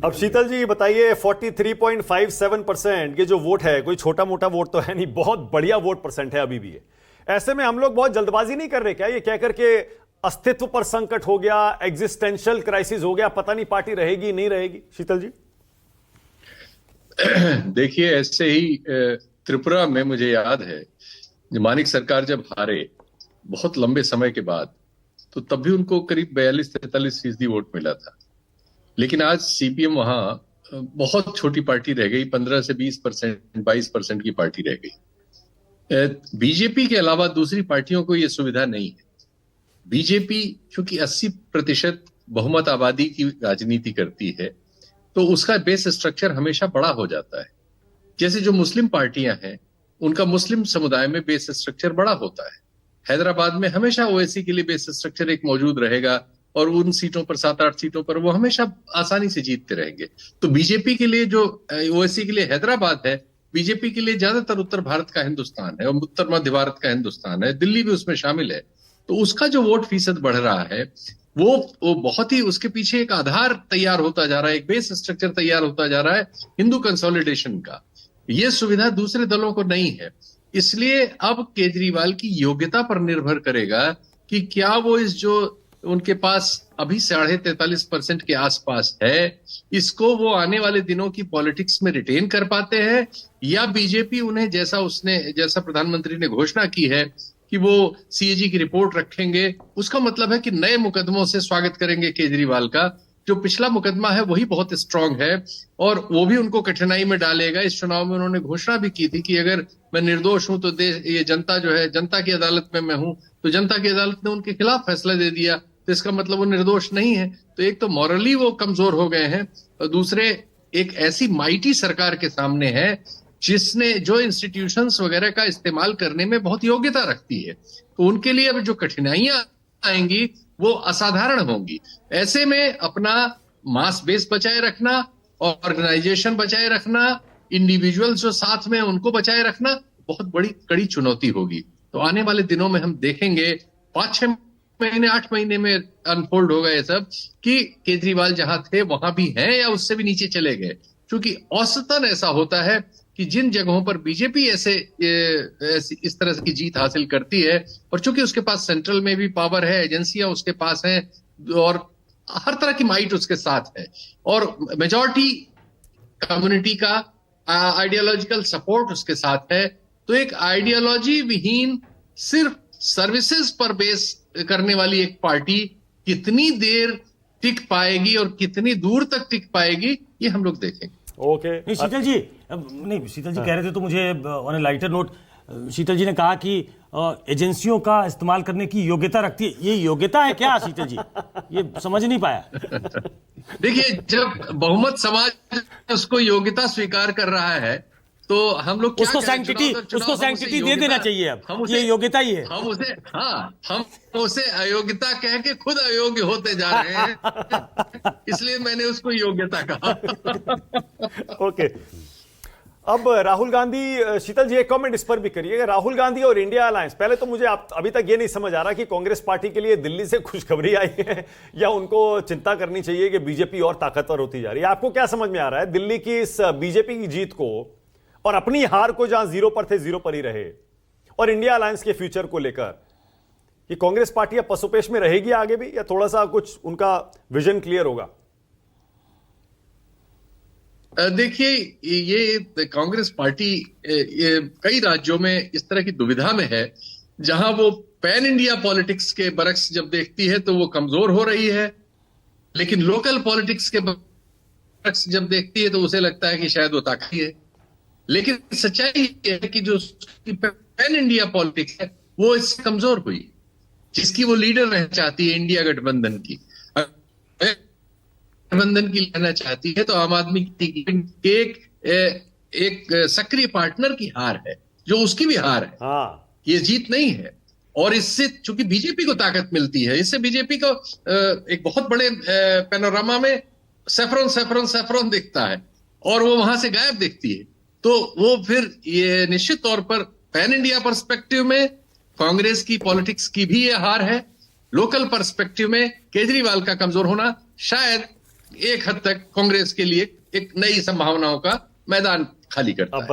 अब शीतल जी बताइए, 43.57% ये जो वोट है, कोई छोटा मोटा वोट तो है नहीं, बहुत बढ़िया वोट परसेंट है अभी भी है। ऐसे में हम लोग बहुत जल्दबाजी नहीं कर रहे क्या, ये कहकर के अस्तित्व पर संकट हो गया, एग्जिस्टेंशियल क्राइसिस हो गया, पता नहीं पार्टी रहेगी नहीं रहेगी? शीतल जी देखिए, ऐसे ही त्रिपुरा में मुझे याद है, मानिक सरकार जब हारे बहुत लंबे समय के बाद, तो तब भी उनको करीब 42-43% वोट मिला था। लेकिन आज सीपीएम वहां बहुत छोटी पार्टी रह गई, 15 से 20%, 22% की पार्टी रह गई। बीजेपी के अलावा दूसरी पार्टियों को यह सुविधा नहीं है। बीजेपी चूंकि 80% बहुमत आबादी की राजनीति करती है, तो उसका बेस स्ट्रक्चर हमेशा बड़ा हो जाता है। जैसे जो मुस्लिम पार्टियां हैं, उनका मुस्लिम समुदाय में बेस स्ट्रक्चर बड़ा होता है। हैदराबाद में हमेशा ओवैसी के लिए बेस स्ट्रक्चर एक मौजूद रहेगा, और उन सीटों पर 7-8 सीटों पर वो हमेशा आसानी से जीतते रहेंगे। तो बीजेपी के लिए जो ओवैसी के लिए हैदराबाद है, बीजेपी के लिए ज्यादातर उत्तर भारत का हिंदुस्तान है, और उत्तर मध्य भारत का हिंदुस्तान है, दिल्ली भी उसमें शामिल है। तो उसका जो वोट फीसद बढ़ रहा है, वो बहुत ही, उसके पीछे एक आधार तैयार होता जा रहा है, एक बेस स्ट्रक्चर तैयार होता जा रहा है हिंदू कंसोलिडेशन का। ये सुविधा दूसरे दलों को नहीं है। इसलिए अब केजरीवाल की योग्यता पर निर्भर करेगा कि क्या वो इस जो उनके पास अभी 43.5% के आसपास है, इसको वो आने वाले दिनों की पॉलिटिक्स में रिटेन कर पाते हैं, या बीजेपी उन्हें जैसा प्रधानमंत्री ने घोषणा की है कि वो सीएजी की रिपोर्ट रखेंगे, उसका मतलब है कि नए मुकदमों से स्वागत करेंगे केजरीवाल का। जो पिछला मुकदमा है वही बहुत स्ट्रांग है, और वो भी उनको कठिनाई में डालेगा। इस चुनाव में उन्होंने घोषणा भी की थी कि अगर मैं निर्दोष हूं तो ये जनता जो है, जनता की अदालत में मैं हूं, तो जनता की अदालत ने उनके खिलाफ फैसला दे दिया, तो इसका मतलब वो निर्दोष नहीं है। तो एक तो मॉरली वो कमजोर हो गए हैं, और दूसरे एक ऐसी माइटी सरकार के सामने है जिसने जो इंस्टीट्यूशंस वगैरह का इस्तेमाल करने में बहुत योग्यता रखती है। तो उनके लिए अब जो कठिनाइयां आएंगी वो असाधारण होंगी। ऐसे में अपना मास बेस बचाए रखना, ऑर्गेनाइजेशन बचाए रखना, इंडिविजुअल्स जो साथ में उनको बचाए रखना बहुत बड़ी कड़ी चुनौती होगी। तो आने वाले दिनों में हम देखेंगे, 5-6 महीने 8 महीने में अनफोल्ड होगा ये सब, कि केजरीवाल जहां थे वहां भी हैं या उससे भी नीचे चले गए। क्योंकि औसतन ऐसा होता है कि जिन जगहों पर बीजेपी इस तरह की जीत हासिल करती है, और चूंकि उसके पास सेंट्रल में भी पावर है, एजेंसियां उसके पास हैं, और हर तरह की माइट उसके साथ है, और मेजॉरिटी कम्युनिटी का आइडियोलॉजिकल सपोर्ट उसके साथ है, तो एक आइडियोलॉजी विहीन सिर्फ सर्विसेज पर बेस करने वाली एक पार्टी कितनी देर टिक पाएगी और कितनी दूर तक टिक पाएगी, ये हम लोग देखेंगे। ओके। नहीं शीतल जी, नहीं शीतल जी कह रहे थे तो मुझे ऑन ए लाइटर नोट, शीतल जी ने कहा कि एजेंसियों का इस्तेमाल करने की योग्यता रखती है। ये योग्यता है क्या शीतल जी? ये समझ नहीं पाया। देखिए, जब बहुमत समाज उसको योग्यता स्वीकार कर रहा है, तो हम लोग उसको सैंक्टिटी दे देना चाहिए। अब ये योग्यता ही है। हम उसे अयोग्यता कह के खुद अयोग्य होते जा रहे हैं, इसलिए मैंने उसको योग्यता कहा। ओके। अब राहुल गांधी, शीतल जी एक कमेंट इस पर भी करिएगा। राहुल गांधी और इंडिया अलायंस, पहले तो मुझे अभी तक ये नहीं समझ आ रहा कि कांग्रेस पार्टी के लिए दिल्ली से खुशखबरी आई है या उनको चिंता करनी चाहिए कि बीजेपी और ताकतवर होती जा रही है। आपको क्या समझ में आ रहा है दिल्ली की इस बीजेपी की जीत को और अपनी हार को, जहां 0 पर थे 0 पर ही रहे, और इंडिया अलायंस के फ्यूचर को लेकर, कि कांग्रेस पार्टी अब पसोपेश में रहेगी आगे भी, या थोड़ा सा कुछ उनका विजन क्लियर होगा? देखिए, ये कांग्रेस पार्टी कई राज्यों में इस तरह की दुविधा में है, जहां वो पैन इंडिया पॉलिटिक्स के बरक्स जब देखती है तो वो कमजोर हो रही है, लेकिन लोकल पॉलिटिक्स के बरक्स जब देखती है तो उसे लगता है कि शायद वो ताकत है। लेकिन सच्चाई ये है कि जो पैन इंडिया पॉलिटिक्स है वो इससे कमजोर हुई। जिसकी वो लीडर रहना चाहती है इंडिया गठबंधन की, गठबंधन की लेना चाहती है, तो आम आदमी की एक सक्रिय पार्टनर की हार है, जो उसकी भी हार है। ये जीत नहीं है। और इससे चूंकि बीजेपी को ताकत मिलती है, इससे बीजेपी को एक बहुत बड़े पैनोरामा में सैफरन दिखता है, और वो वहां से गायब दिखती है। तो वो फिर ये निश्चित तौर पर पैन इंडिया पर्सपेक्टिव में कांग्रेस की पॉलिटिक्स की भी ये हार है। लोकल पर्सपेक्टिव में केजरीवाल का कमजोर होना शायद एक हद तक कांग्रेस के लिए एक नई संभावनाओं का मैदान खाली करता है।